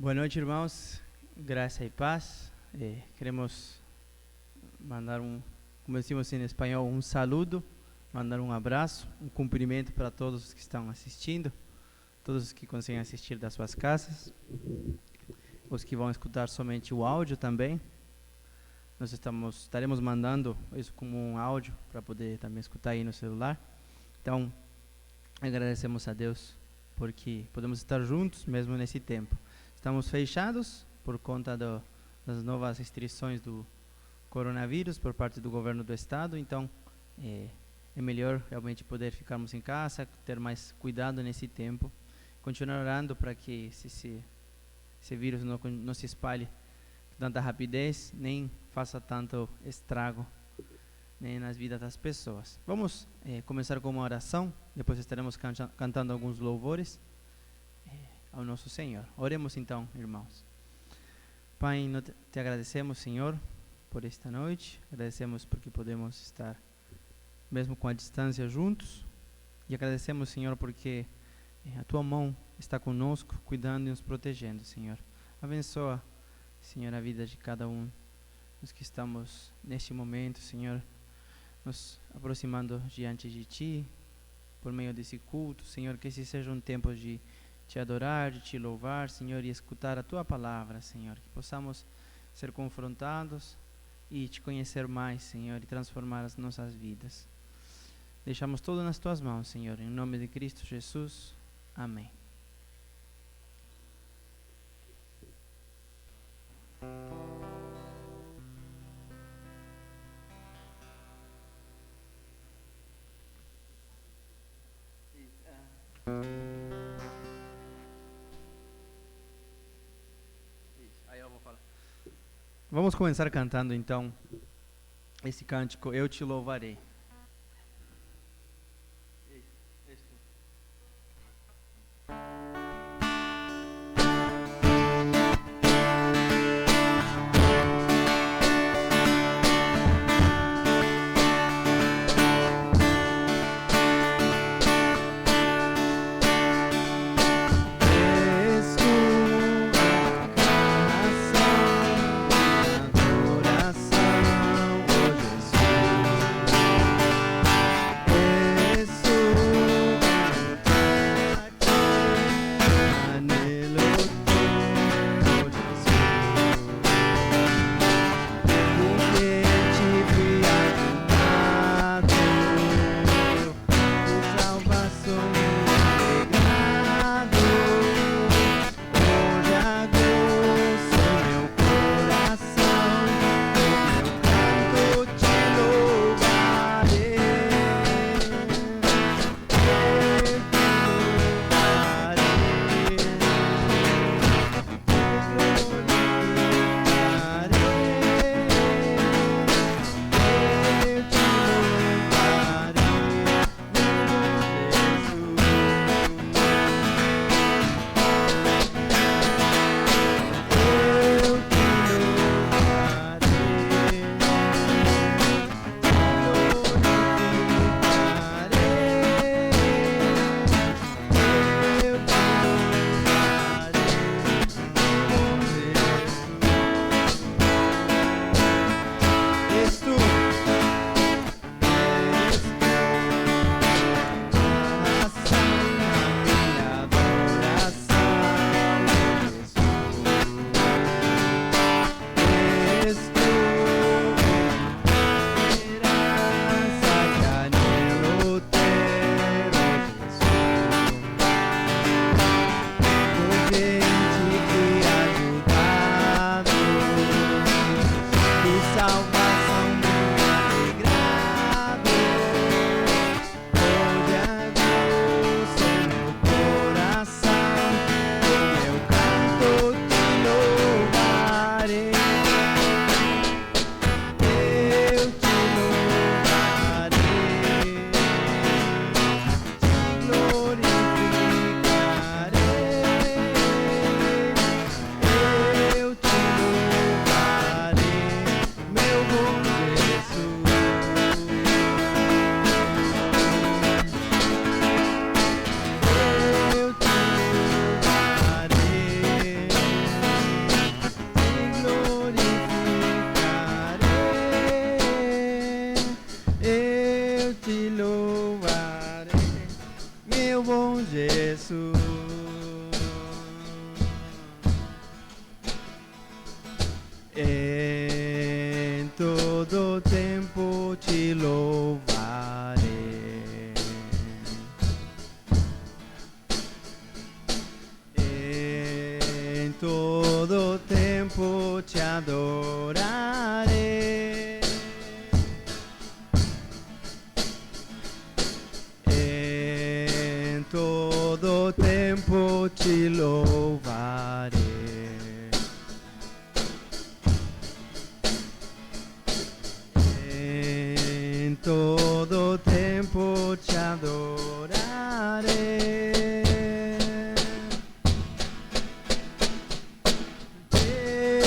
Boa noite, irmãos. Graça e paz. Queremos mandar como decimos em espanhol, um saludo, mandar um abraço, um cumprimento para todos os que estão assistindo, todos os que conseguem assistir das suas casas, os que vão escutar somente o áudio também. Nós estaremos mandando isso como um áudio para poder também escutar aí no celular. Então, agradecemos a Deus porque podemos estar juntos mesmo nesse tempo. Estamos fechados por conta das novas restrições do coronavírus por parte do governo do estado, então é melhor realmente poder ficarmos em casa, ter mais cuidado nesse tempo, continuar orando para que esse vírus não se espalhe com tanta rapidez, nem faça tanto estrago nem nas vidas das pessoas. Vamos começar com uma oração, depois estaremos cantando alguns louvores ao nosso Senhor. Oremos então, irmãos. Pai, te agradecemos, Senhor, por esta noite, agradecemos porque podemos estar mesmo com a distância juntos, e agradecemos, Senhor, porque a Tua mão está conosco, cuidando e nos protegendo, Senhor. Abençoa, Senhor, a vida de cada um dos que estamos neste momento, Senhor, nos aproximando diante de Ti, por meio desse culto, Senhor, que esse seja um tempo de Te adorar, de Te louvar, Senhor, e escutar a Tua palavra, Senhor, que possamos ser confrontados e Te conhecer mais, Senhor, e transformar as nossas vidas. Deixamos tudo nas Tuas mãos, Senhor, em nome de Cristo Jesus. Amém. Vamos começar cantando então esse cântico, Eu Te Louvarei. Adoração, oh Jesus. te louvarei, meu bom Jesus. Em todo tempo te louvarei. Em todo tempo te adorarei. Em todo tempo te louvarei. Em todo tempo te adorarei.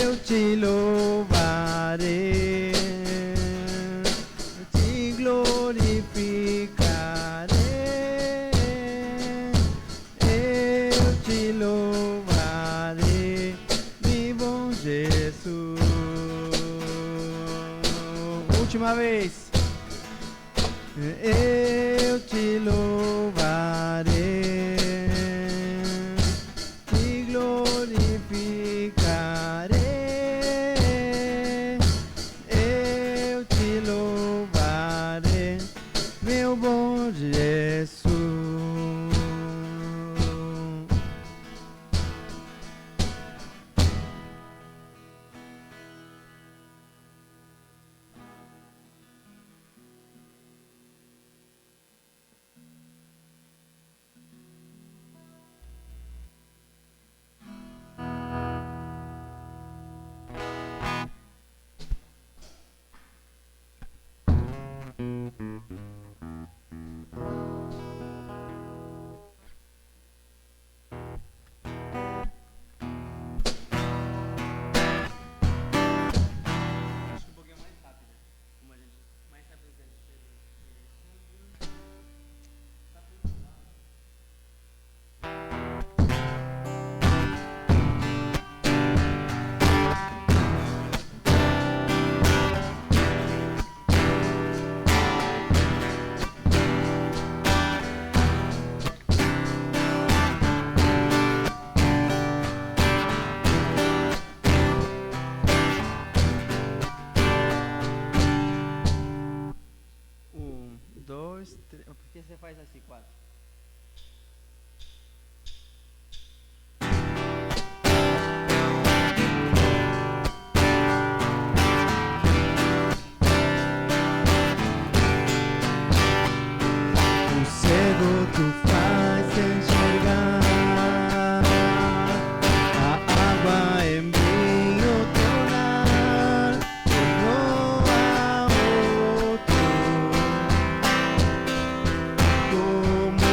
Eu te louvarei, te glorificarei. Eu te louvarei, meu bom Jesus. Última vez. Eu te louvarei, te glorificarei. Eu te louvarei, meu bom Jesus. Dois, três. Por que você faz assim, quatro? O cego tu faz enxergar, a água em vinho tornar, igual a outro. Como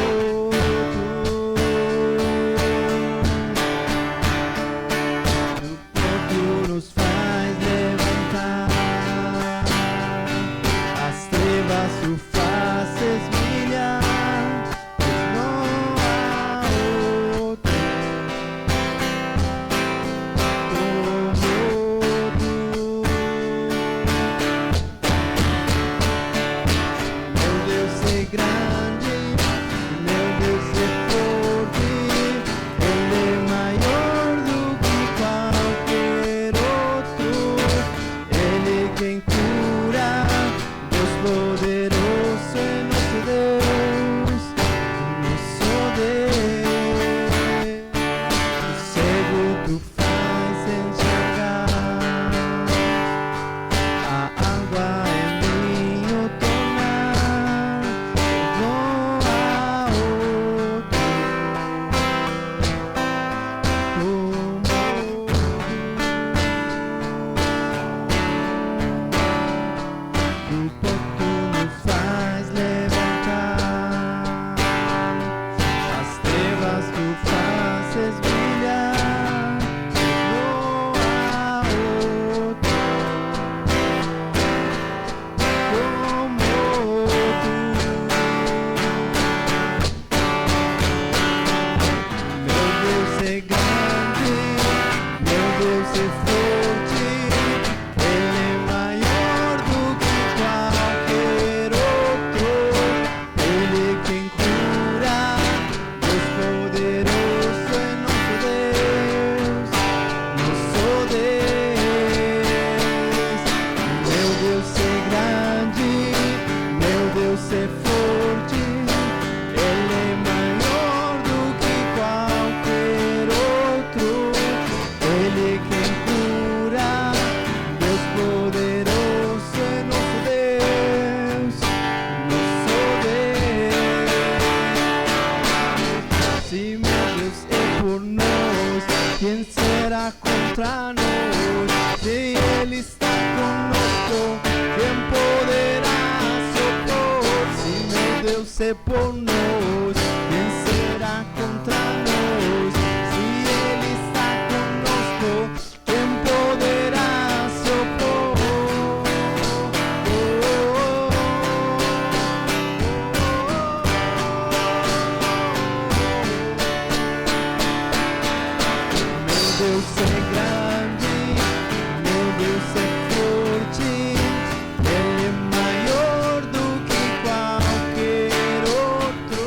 contra nós? Se Ele está conosco, quem poderá se opor? Se meu Deus é por nós, quem será contra nós? Se Ele está conosco, quem poderá se opor? Meu Deus é grande, meu Deus é forte, Ele é maior do que qualquer outro.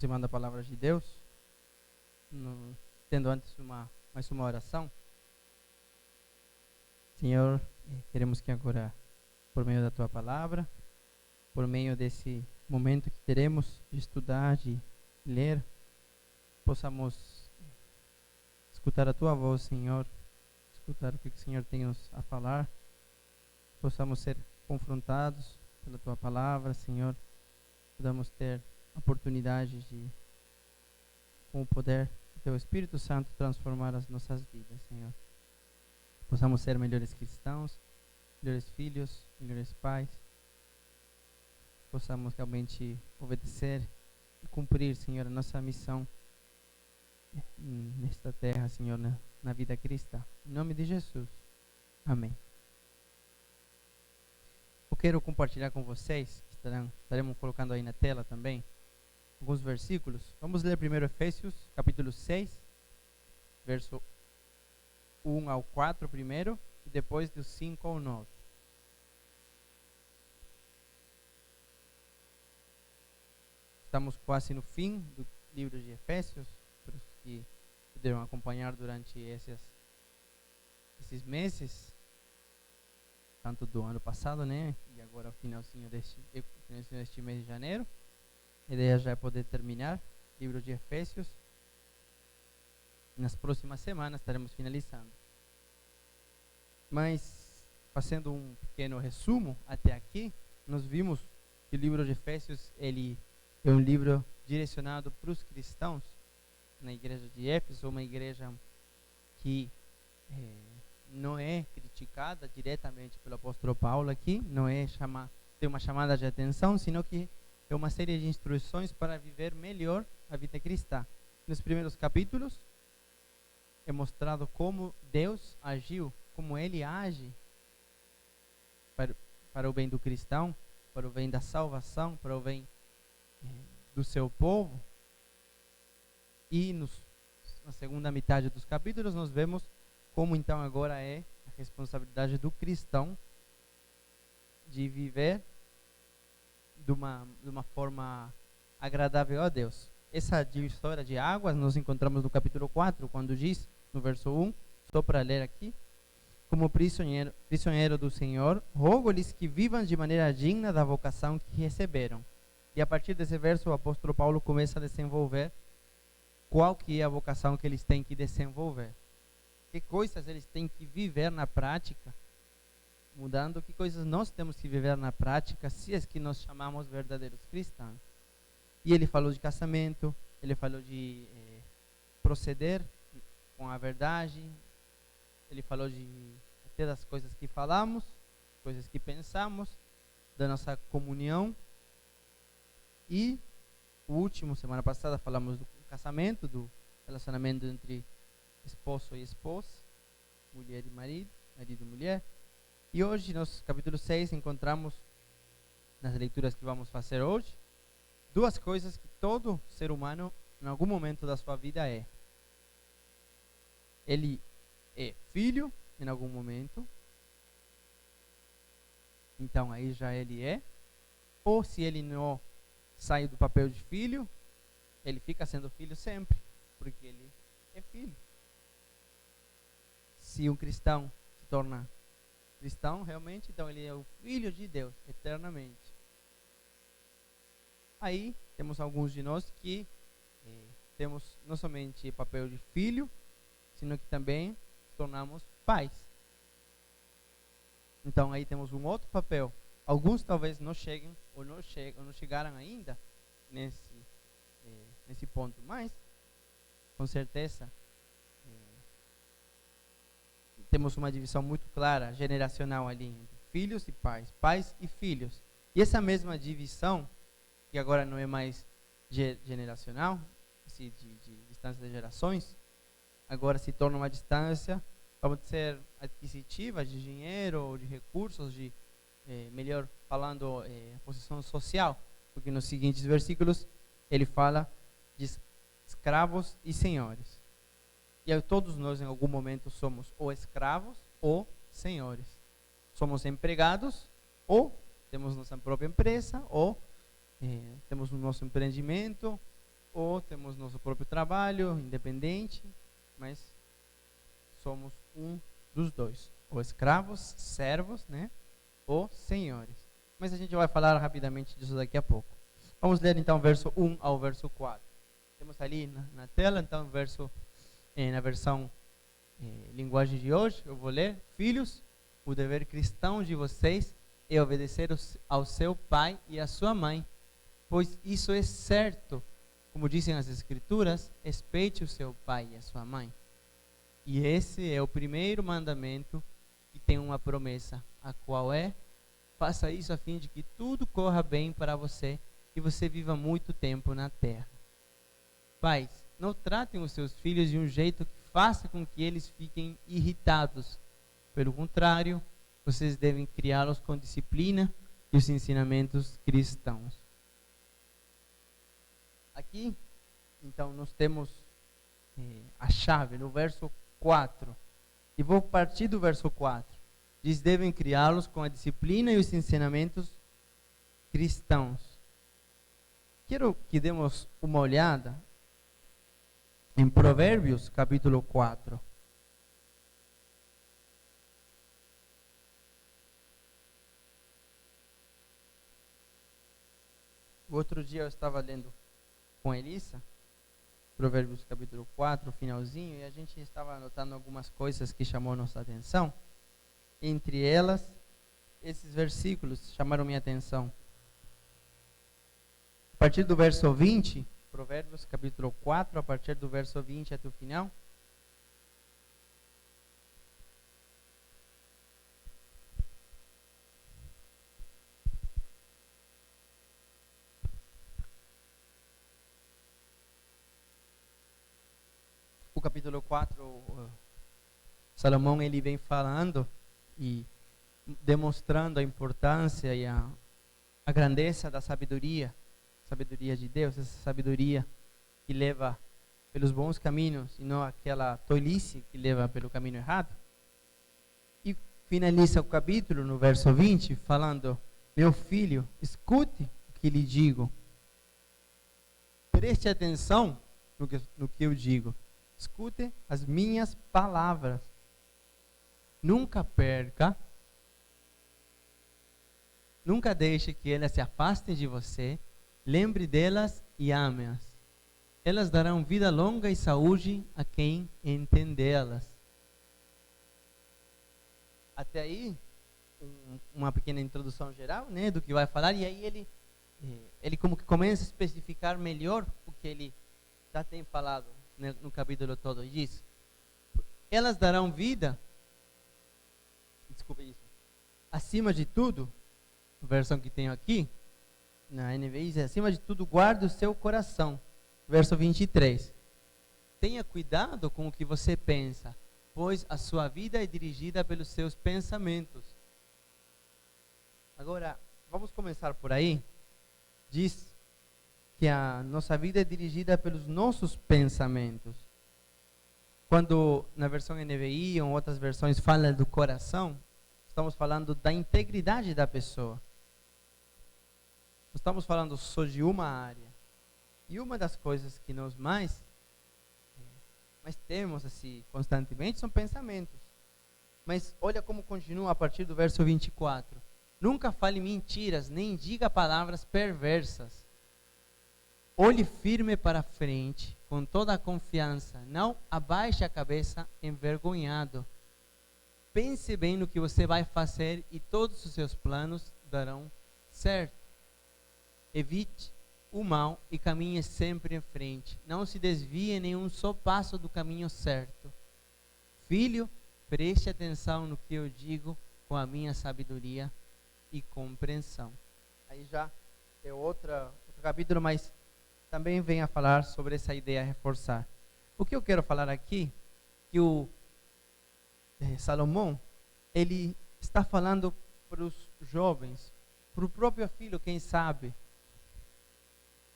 aproximando a palavra de Deus, tendo antes mais uma oração. Senhor, queremos que agora, por meio da Tua palavra, por meio desse momento que teremos de estudar, de ler, possamos escutar a Tua voz, Senhor, escutar o que o Senhor tem a falar, possamos ser confrontados pela Tua palavra, Senhor, podamos ter a oportunidade de, com o poder do Teu Espírito Santo, transformar as nossas vidas, Senhor. Possamos ser melhores cristãos, melhores filhos, melhores pais, possamos realmente obedecer e cumprir, Senhor, a nossa missão nesta terra, Senhor, na vida cristã. Em nome de Jesus. Amém. Eu quero compartilhar com vocês, estaremos colocando aí na tela também, alguns versículos. Vamos ler primeiro Efésios, capítulo 6, verso 1 ao 4 primeiro, e depois do 5 ao 9. Estamos quase no fim do livro de Efésios, para os que puderam acompanhar durante esses meses, tanto do ano passado, né, e agora o finalzinho deste mês de janeiro. A ideia já é poder terminar o livro de Efésios. Nas próximas semanas estaremos finalizando. Mas, fazendo um pequeno resumo até aqui, nós vimos que o livro de Efésios ele é um livro direcionado para os cristãos na igreja de Éfeso, uma igreja que não é criticada diretamente pelo apóstolo Paulo aqui, não é tem uma chamada de atenção, sino que é uma série de instruções para viver melhor a vida cristã. Nos primeiros capítulos é mostrado como Deus agiu, como Ele age para o bem do cristão, para o bem da salvação, para o bem do seu povo. E na segunda metade dos capítulos nós vemos como então agora é a responsabilidade do cristão de viver de uma forma agradável a Deus. Essa divisória de águas nós encontramos no capítulo 4, quando diz, no verso 1, só para ler aqui: como prisioneiro do Senhor, rogo-lhes que vivam de maneira digna da vocação que receberam. E a partir desse verso o apóstolo Paulo começa a desenvolver qual que é a vocação que eles têm que desenvolver. Que coisas eles têm que viver na prática, mudando que coisas nós temos que viver na prática, se é que nós chamamos verdadeiros cristãos. E ele falou de casamento, ele falou de proceder com a verdade, ele falou de até das coisas que falamos, coisas que pensamos, da nossa comunhão. E o último, semana passada, falamos do casamento, do relacionamento entre esposo e esposa, mulher e marido, marido e mulher. E hoje, no capítulo 6, encontramos, nas leituras que vamos fazer hoje, duas coisas que todo ser humano, em algum momento da sua vida, é. Ele é filho, em algum momento. Então, aí já ele é. Ou se ele não sai do papel de filho, ele fica sendo filho sempre, porque ele é filho. Se um cristão se torna cristão, realmente, então ele é o filho de Deus, eternamente. Aí, temos alguns de nós que temos não somente o papel de filho, sino que também nos tornamos pais. Então, aí temos um outro papel. Alguns talvez não cheguem, ou não chegaram ainda nesse ponto, mas, com certeza, temos uma divisão muito clara, generacional ali, entre filhos e pais, pais e filhos. E essa mesma divisão, que agora não é mais generacional, de distância de gerações, agora se torna uma distância, vamos dizer, adquisitiva, de dinheiro, ou de recursos, melhor falando, posição social, porque nos seguintes versículos ele fala de escravos e senhores. E aí, todos nós em algum momento somos ou escravos ou senhores. Somos empregados, ou temos nossa própria empresa, ou temos o nosso empreendimento, ou temos nosso próprio trabalho, independente, mas somos um dos dois, ou escravos, servos, né, ou senhores. Mas a gente vai falar rapidamente disso daqui a pouco. Vamos ler então verso 1 ao verso 4. Temos ali na tela, então, na versão linguagem de hoje, eu vou ler. Filhos, o dever cristão de vocês é obedecer ao seu pai e à sua mãe, pois isso é certo. Como dizem as Escrituras, respeite o seu pai e a sua mãe. E esse é o primeiro mandamento que tem uma promessa, a qual é: faça isso a fim de que tudo corra bem para você e você viva muito tempo na terra. Pais, não tratem os seus filhos de um jeito que faça com que eles fiquem irritados. Pelo contrário, vocês devem criá-los com disciplina e os ensinamentos cristãos. Aqui, então, nós temos a chave no verso 4. E vou partir do verso 4. Diz: devem criá-los com a disciplina e os ensinamentos cristãos. Quero que demos uma olhada em Provérbios, capítulo 4. O outro dia eu estava lendo com a Elissa, Provérbios capítulo 4, finalzinho, e a gente estava anotando algumas coisas que chamou nossa atenção. Entre elas, esses versículos chamaram minha atenção. A partir do verso 20, Provérbios capítulo 4, a partir do verso 20 até o final. O capítulo 4, Salomão ele vem falando e demonstrando a importância e a grandeza da sabedoria de Deus, essa sabedoria que leva pelos bons caminhos e não aquela tolice que leva pelo caminho errado. E finaliza o capítulo no verso 20 falando: meu filho, escute o que lhe digo, preste atenção no que eu digo, escute as minhas palavras, nunca perca, nunca deixe que elas se afastem de você. Lembre delas e ame-as. Elas darão vida longa e saúde a quem entendê-las. Até aí, uma pequena introdução geral, né, do que vai falar. E aí ele como que começa a especificar melhor o que ele já tem falado, né, no capítulo todo. E diz: elas darão vida, acima de tudo, a versão que tenho aqui, na NVI diz: acima de tudo, guarde o seu coração. Verso 23. Tenha cuidado com o que você pensa, pois a sua vida é dirigida pelos seus pensamentos. Agora, vamos começar por aí. Diz que a nossa vida é dirigida pelos nossos pensamentos. Quando na versão NVI ou outras versões fala do coração, estamos falando da integridade da pessoa. Estamos falando só de uma área. E uma das coisas que nós mais temos assim constantemente são pensamentos. Mas olha como continua a partir do verso 24. Nunca fale mentiras, nem diga palavras perversas. Olhe firme para frente, com toda a confiança. Não abaixe a cabeça envergonhado. Pense bem no que você vai fazer e todos os seus planos darão certo. Evite o mal e caminhe sempre em frente. Não se desvie nenhum só passo do caminho certo. Filho, preste atenção no que eu digo com a minha sabedoria e compreensão. Aí já é outro capítulo, mas também vem a falar sobre essa ideia, a reforçar. O que eu quero falar aqui, que o Salomão, ele está falando para os jovens, para o próprio filho, quem sabe.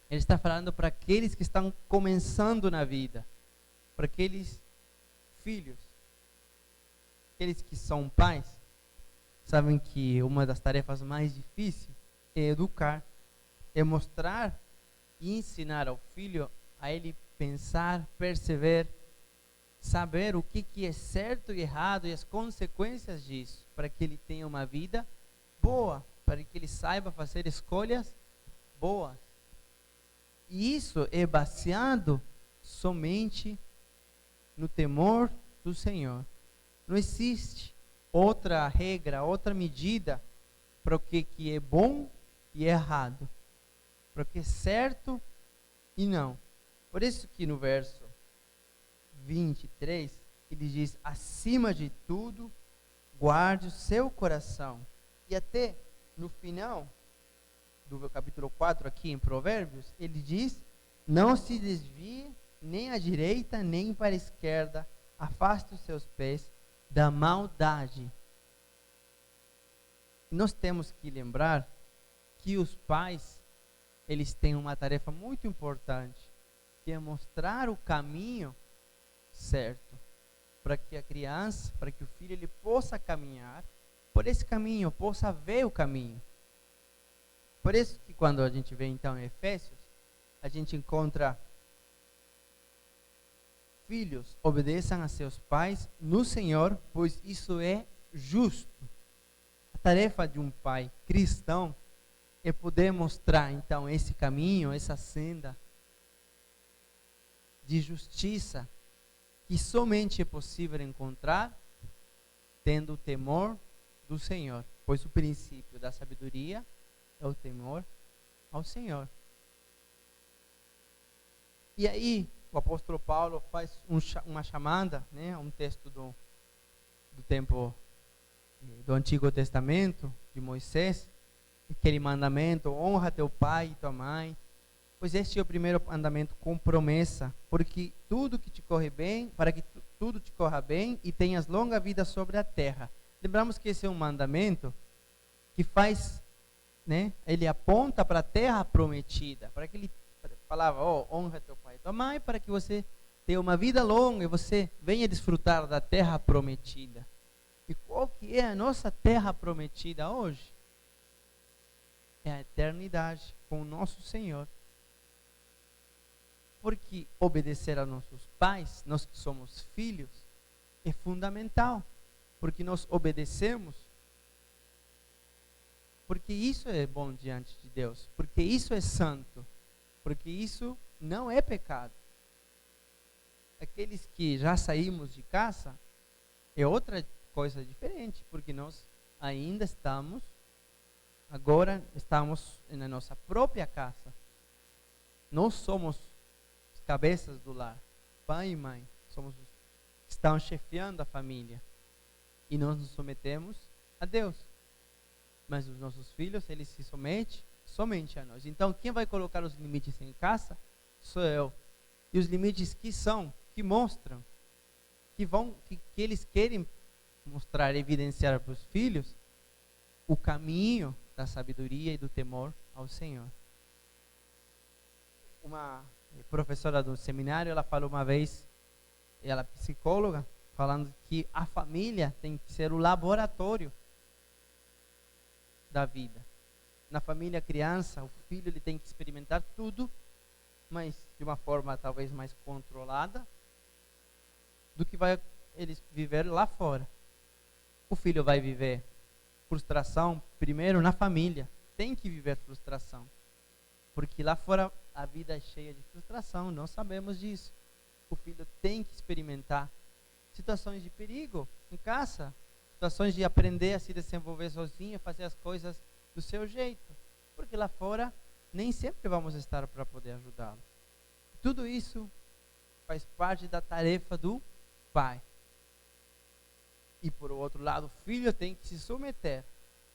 Ele está falando para aqueles que estão começando na vida, para aqueles filhos, aqueles que são pais, sabem que uma das tarefas mais difíceis é educar, é mostrar e ensinar ao filho a ele pensar, perceber, saber o que é certo e errado e as consequências disso, para que ele tenha uma vida boa, para que ele saiba fazer escolhas boas. E isso é baseado somente no temor do Senhor. Não existe outra regra, outra medida para o que é bom e errado, para o que é certo e não. Por isso que no verso 23, ele diz: acima de tudo, guarde o seu coração. E até no final do capítulo 4 aqui em Provérbios, ele diz: não se desvie nem à direita nem para a esquerda, afaste os seus pés da maldade. Nós temos que lembrar que os pais, eles têm uma tarefa muito importante, que é mostrar o caminho certo, para que a criança, para que o filho ele possa caminhar por esse caminho, possa ver o caminho. Por isso que quando a gente vê então em Efésios, a gente encontra: filhos, obedeçam a seus pais no Senhor, pois isso é justo. A tarefa de um pai cristão é poder mostrar então esse caminho, essa senda de justiça, que somente é possível encontrar tendo o temor do Senhor, pois o princípio da sabedoria é o temor ao Senhor. E aí o apóstolo Paulo faz uma chamada, né, um texto do tempo do Antigo Testamento, de Moisés, aquele mandamento: honra teu pai e tua mãe, pois este é o primeiro mandamento com promessa, porque tudo que te corre bem, para que tudo te corra bem e tenhas longa vida sobre a terra. Lembramos que esse é um mandamento que faz, né, ele aponta para a terra prometida, para que ele falava: honra teu pai e tua mãe, para que você tenha uma vida longa e você venha desfrutar da terra prometida. E qual que é a nossa terra prometida hoje? É a eternidade com o nosso Senhor. Porque obedecer a nossos pais, nós que somos filhos, é fundamental. Porque nós obedecemos, porque isso é bom diante de Deus, porque isso é santo, porque isso não é pecado. Aqueles que já saímos de casa é outra coisa diferente, porque nós ainda estamos na nossa própria casa. Nós somos os cabeças do lar, pai e mãe, somos os que estão chefiando a família, e nós nos submetemos a Deus. Mas os nossos filhos, eles se sometem somente a nós. Então, quem vai colocar os limites em casa sou eu. E os limites que mostram, que eles querem mostrar, evidenciar para os filhos o caminho da sabedoria e do temor ao Senhor. Uma professora do seminário, ela falou uma vez, ela é psicóloga, falando que a família tem que ser o laboratório da vida. Na família, a criança, o filho, ele tem que experimentar tudo, mas de uma forma talvez mais controlada do que vai eles viver lá fora. O filho vai viver frustração primeiro na família, tem que viver frustração, porque lá fora a vida é cheia de frustração, nós sabemos disso. O filho tem que experimentar situações de perigo em casa, situações de aprender a se desenvolver sozinho, fazer as coisas do seu jeito, porque lá fora nem sempre vamos estar para poder ajudá-lo. Tudo isso faz parte da tarefa do pai. E por outro lado, o filho tem que se submeter.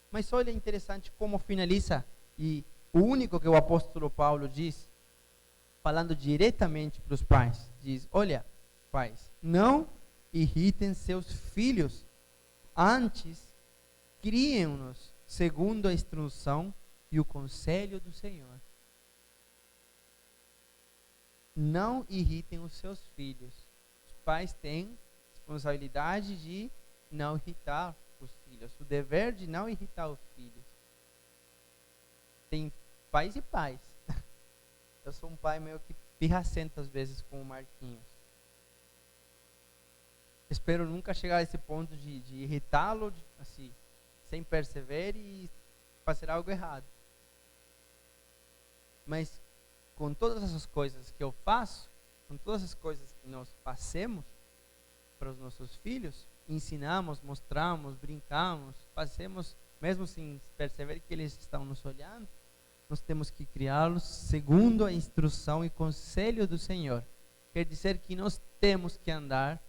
Mas olha, interessante como finaliza, e o único que o apóstolo Paulo diz, falando diretamente para os pais, diz: olha, pais, não irritem seus filhos, antes criem-nos segundo a instrução e o conselho do Senhor. Não irritem os seus filhos. Os pais têm responsabilidade de não irritar os filhos, o dever de não irritar os filhos. Tem pais e pais. Eu sou um pai meio que pirracentas vezes com o Marquinhos. Espero nunca chegar a esse ponto de irritá-lo, assim, sem perceber e fazer algo errado. Mas com todas essas coisas que eu faço, com todas as coisas que nós fazemos para os nossos filhos, ensinamos, mostramos, brincamos, fazemos, mesmo sem perceber que eles estão nos olhando, nós temos que criá-los segundo a instrução e conselho do Senhor. Quer dizer que nós temos que andar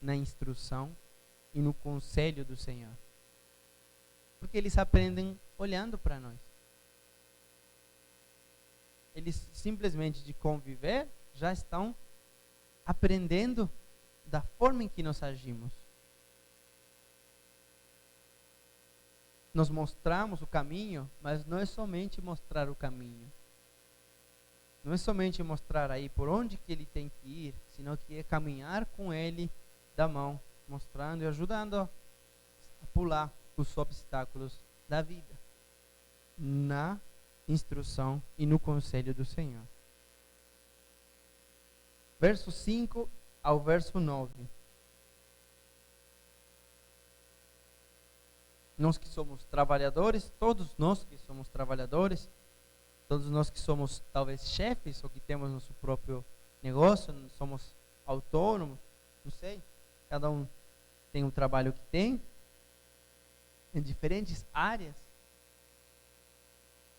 na instrução e no conselho do Senhor. Porque eles aprendem olhando para nós. Eles simplesmente de conviver já estão aprendendo da forma em que nós agimos. Nós mostramos o caminho, mas não é somente mostrar o caminho. Não é somente mostrar aí por onde que ele tem que ir, sino que é caminhar com ele da mão, mostrando e ajudando a pular os obstáculos da vida, na instrução e no conselho do Senhor. Verso 5 ao verso 9. Nós que somos trabalhadores, todos nós que somos trabalhadores, todos nós que somos talvez chefes ou que temos nosso próprio negócio, somos autônomos, não sei, cada um tem um trabalho que tem, em diferentes áreas,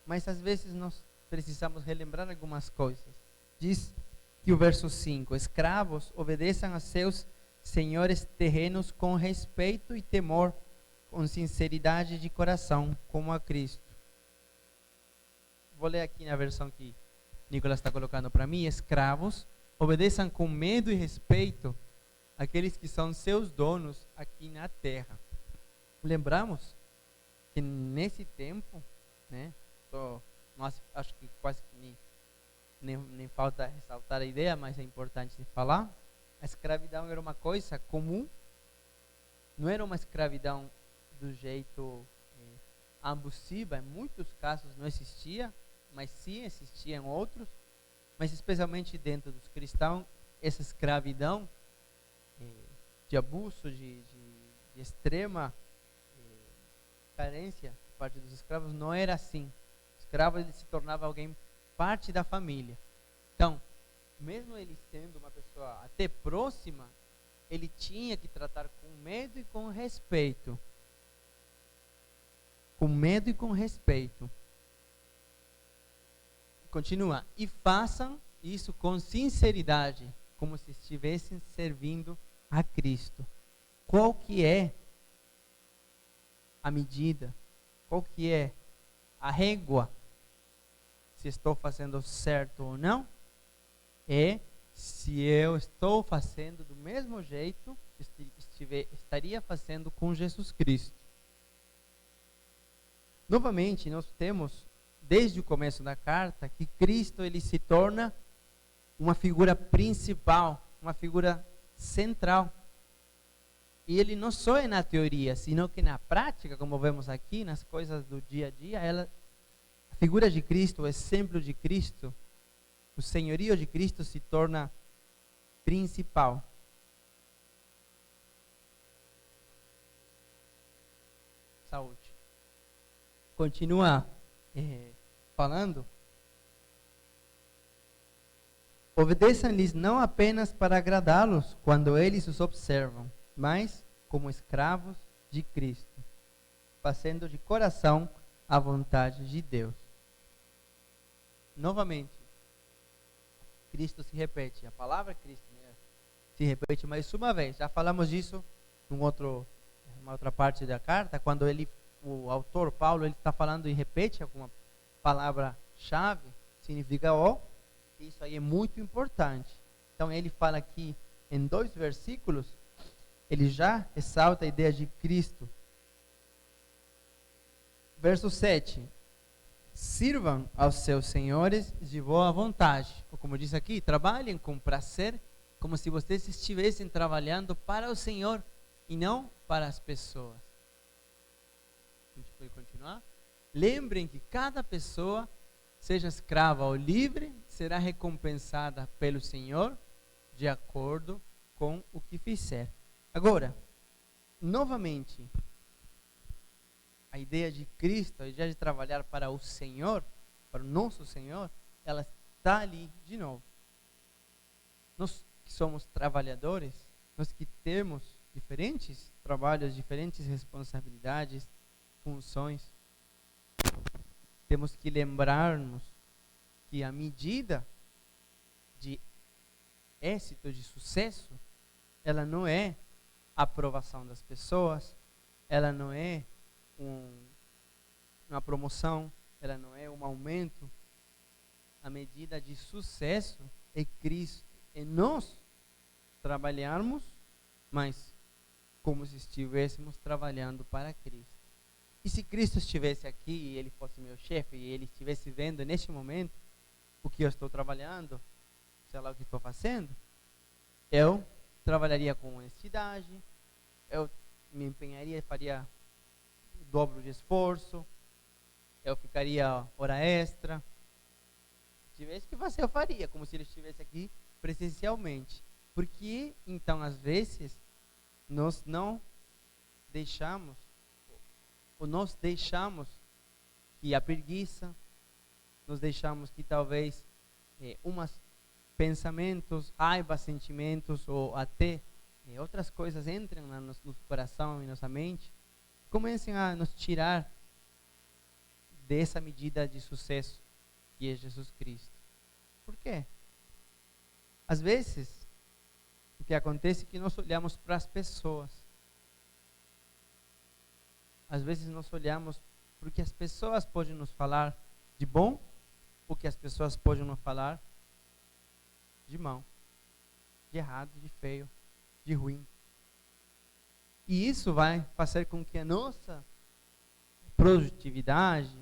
mas às vezes nós precisamos relembrar algumas coisas. Diz que o verso 5, escravos obedeçam a seus senhores terrenos com respeito e temor, com sinceridade de coração, como a Cristo. Vou ler aqui na versão que Nicolas está colocando para mim. Escravos obedeçam com medo e respeito aqueles que são seus donos aqui na terra. Lembramos que nesse tempo, né, nós acho que quase que nem falta ressaltar a ideia, mas é importante de falar. A escravidão era uma coisa comum, não era uma escravidão do jeito abusiva, em muitos casos não existia, mas sim existia em outros, mas especialmente dentro dos cristãos, essa escravidão de abuso, de extrema carência por parte dos escravos, não era assim. O escravo ele se tornava alguém parte da família. Então, mesmo ele sendo uma pessoa até próxima, ele tinha que tratar com medo e com respeito. Com medo e com respeito. Continua. E façam isso com sinceridade, como se estivessem servindo a Cristo. Qual que é a medida? Qual que é a régua? Se estou fazendo certo ou não? É se eu estou fazendo do mesmo jeito que estaria fazendo com Jesus Cristo. Novamente, nós temos, desde o começo da carta, que Cristo ele se torna uma figura principal, uma figura central. E ele não só é na teoria, sino que na prática, como vemos aqui, nas coisas do dia a dia, a figura de Cristo, o exemplo de Cristo, o senhorio de Cristo se torna principal. Saúde. Continua falando. Obedeçam-lhes não apenas para agradá-los quando eles os observam, mas como escravos de Cristo, fazendo de coração a vontade de Deus. Novamente, Cristo se repete, a palavra Cristo, né, se repete mais uma vez. Já falamos disso em uma outra parte da carta, quando o autor Paulo ele está falando e repete alguma palavra-chave, significa isso aí é muito importante. Então ele fala aqui em 2 versículos, ele já ressalta a ideia de Cristo. Verso 7. Sirvam aos seus senhores de boa vontade. Ou como diz aqui, trabalhem com prazer, como se vocês estivessem trabalhando para o Senhor e não para as pessoas. A gente pode continuar? Lembrem que cada pessoa seja escrava ou livre, será recompensada pelo Senhor de acordo com o que fizer. Agora, novamente, a ideia de Cristo, a ideia de trabalhar para o Senhor, para o nosso Senhor, ela está ali de novo. Nós que somos trabalhadores, nós que temos diferentes trabalhos, diferentes responsabilidades, funções, temos que lembrar-nos que a medida de êxito, de sucesso, ela não é a aprovação das pessoas, ela não é uma promoção, ela não é um aumento. A medida de sucesso é Cristo. É nós trabalharmos, mas como se estivéssemos trabalhando para Cristo. E se Cristo estivesse aqui e Ele fosse meu chefe e Ele estivesse vendo neste momento o que eu estou trabalhando, sei lá o que estou fazendo, eu trabalharia com honestidade, eu me empenharia, faria o dobro de esforço, eu ficaria hora extra. Se tivesse que fazer, eu faria, como se Ele estivesse aqui presencialmente. Porque, então, às vezes, nós não deixamos, ou nós deixamos que a preguiça, nós deixamos que talvez umas pensamentos, raiva, sentimentos, ou até outras coisas entrem no nosso coração e nossa mente, comecem a nos tirar dessa medida de sucesso que é Jesus Cristo. Por quê? Às vezes, o que acontece é que nós olhamos para as pessoas. Às vezes nós olhamos para o que as pessoas podem nos falar de bom, o que as pessoas podem nos falar de mal, de errado, de feio, de ruim. E isso vai fazer com que a nossa produtividade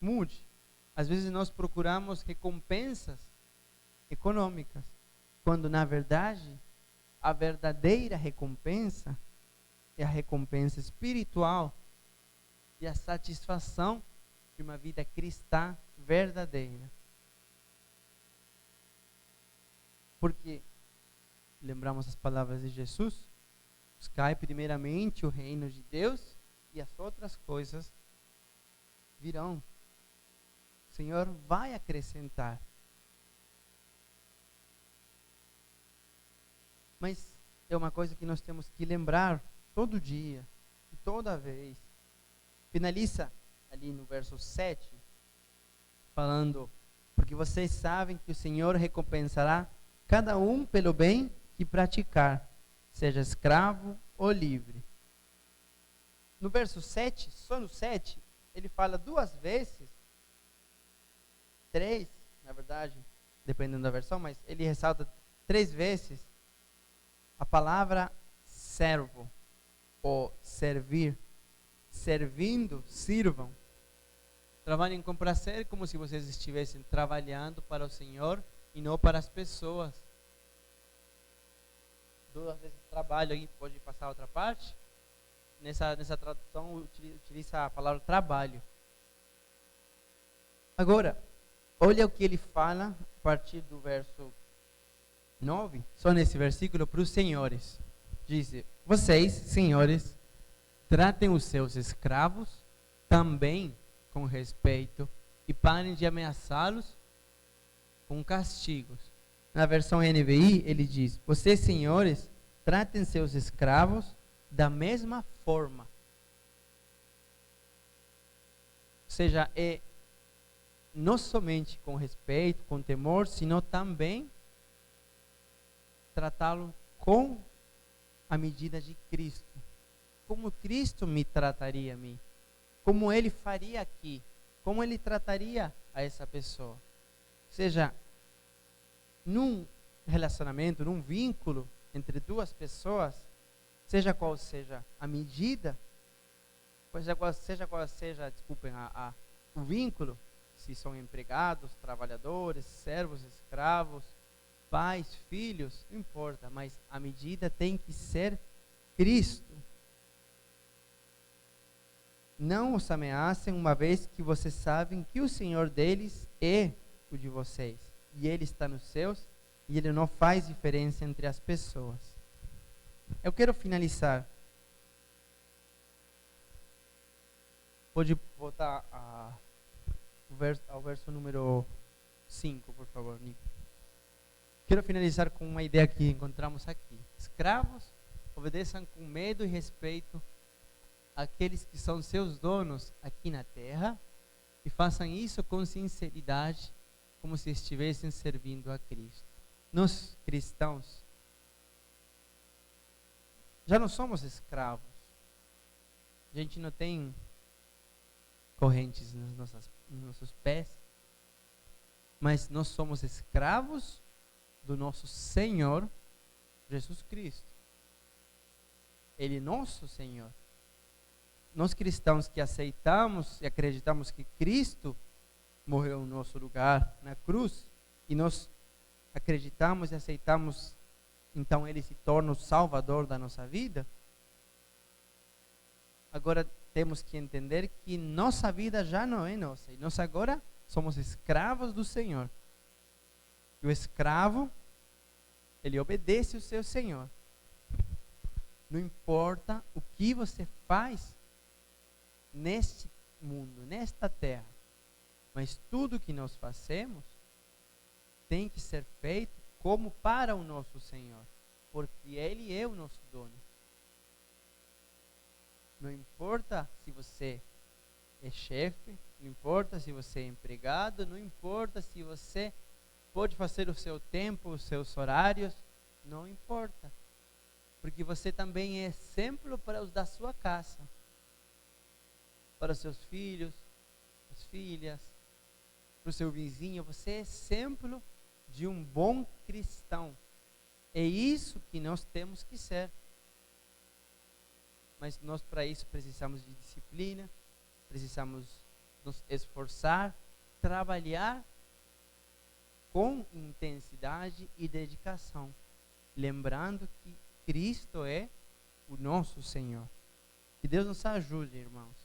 mude. Às vezes nós procuramos recompensas econômicas, quando na verdade a verdadeira recompensa é a recompensa espiritual e a satisfação de uma vida cristã verdadeira. Porque lembramos as palavras de Jesus: buscai primeiramente o reino de Deus e as outras coisas virão. O Senhor vai acrescentar. Mas é uma coisa que nós temos que lembrar todo dia e toda vez. Finaliza ali no verso 7, falando: porque vocês sabem que o Senhor recompensará cada um pelo bem que praticar, seja escravo ou livre. No verso 7, só no 7, ele fala duas vezes, três, na verdade, dependendo da versão, mas ele ressalta 3 vezes a palavra servo, ou servir. Servindo, sirvam. Trabalhem com prazer, como se vocês estivessem trabalhando para o Senhor e não para as pessoas. 2 vezes trabalho aí, pode passar a outra parte. Nessa tradução utiliza a palavra trabalho. Agora, olha o que ele fala a partir do verso 9, só nesse versículo, para os senhores. Diz: vocês, senhores, tratem os seus escravos também com respeito e parem de ameaçá-los com castigos. Na versão NVI, ele diz: vocês, senhores, tratem seus escravos da mesma forma. Ou seja, não somente com respeito, com temor, sino também tratá-lo com a medida de Cristo. Como Cristo me trataria a mim? Como Ele faria aqui? Como Ele trataria a essa pessoa? Ou seja, num relacionamento, num vínculo entre duas pessoas, seja qual seja a medida, seja qual seja, desculpem, o vínculo, se são empregados, trabalhadores, servos, escravos, pais, filhos, não importa, mas a medida tem que ser Cristo. não os ameacem, uma vez que vocês sabem que o Senhor deles é o de vocês. E Ele está nos céus, e Ele não faz diferença entre as pessoas. Eu quero finalizar. Pode voltar ao verso número 5, por favor, Nico. Quero finalizar com uma ideia que encontramos aqui. Escravos, obedeçam com medo e respeito àqueles que são seus donos aqui na terra e façam isso com sinceridade, como se estivessem servindo a Cristo. Nós, cristãos, já não somos escravos. A gente não tem correntes nos nossos pés, mas nós somos escravos do nosso Senhor Jesus Cristo. Ele é nosso Senhor. Nós cristãos que aceitamos e acreditamos que Cristo morreu no nosso lugar na cruz, e nós acreditamos e aceitamos, então Ele se torna o Salvador da nossa vida. Agora temos que entender que nossa vida já não é nossa, e nós agora somos escravos do Senhor. E o escravo, ele obedece o seu Senhor. Não importa o que você faz neste mundo, nesta terra, mas tudo que nós fazemos tem que ser feito como para o nosso Senhor, porque Ele é o nosso dono. Não importa se você é chefe, não importa se você é empregado, não importa se você pode fazer o seu tempo, os seus horários, não importa. Porque você também é exemplo para os da sua casa, para os seus filhos, as filhas, para o seu vizinho. Você é exemplo de um bom cristão. É isso que nós temos que ser. Mas nós, para isso, precisamos de disciplina, precisamos nos esforçar, trabalhar com intensidade e dedicação, lembrando que Cristo é o nosso Senhor. Que Deus nos ajude, irmãos,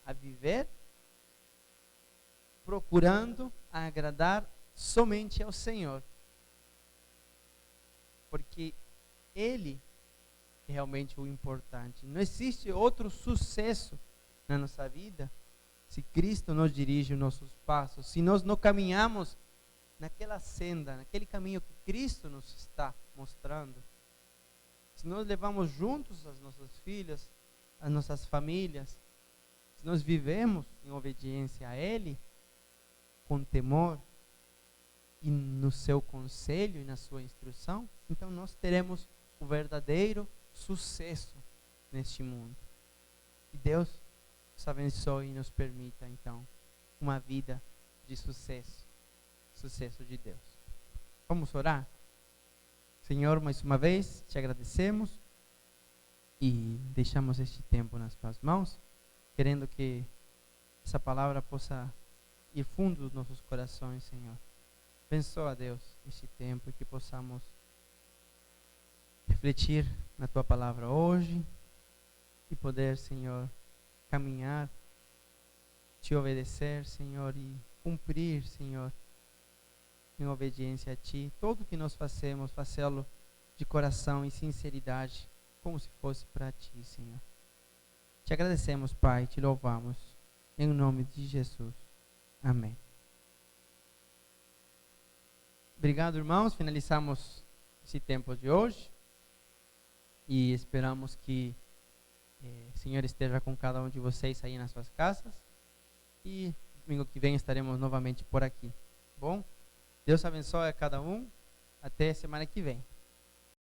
a viver procurando agradar somente ao Senhor, porque Ele é realmente o importante. Não existe outro sucesso na nossa vida se Cristo nos dirige os nossos passos, se nós não caminhamos naquela senda, naquele caminho que Cristo nos está mostrando. Se nós levamos juntos as nossas filhas, as nossas famílias, se nós vivemos em obediência a Ele, com temor, e no seu conselho e na sua instrução, então nós teremos o verdadeiro sucesso neste mundo. Que Deus nos abençoe e nos permita, então, uma vida de sucesso de Deus. Vamos orar? Senhor, mais uma vez, te agradecemos e deixamos este tempo nas tuas mãos, querendo que essa palavra possa ir fundo nos nossos corações, Senhor. Abençoa, Deus, este tempo e que possamos refletir na tua palavra hoje e poder, Senhor, caminhar, te obedecer, Senhor, e cumprir, Senhor, em obediência a Ti. Tudo que nós fazemos, fazê-lo de coração e sinceridade, como se fosse para Ti, Senhor. Te agradecemos, Pai, te louvamos, em nome de Jesus. Amém. Obrigado, irmãos. Finalizamos esse tempo de hoje e esperamos que o Senhor esteja com cada um de vocês aí nas suas casas, e domingo que vem estaremos novamente por aqui. Bom? Deus abençoe a cada um. Até semana que vem.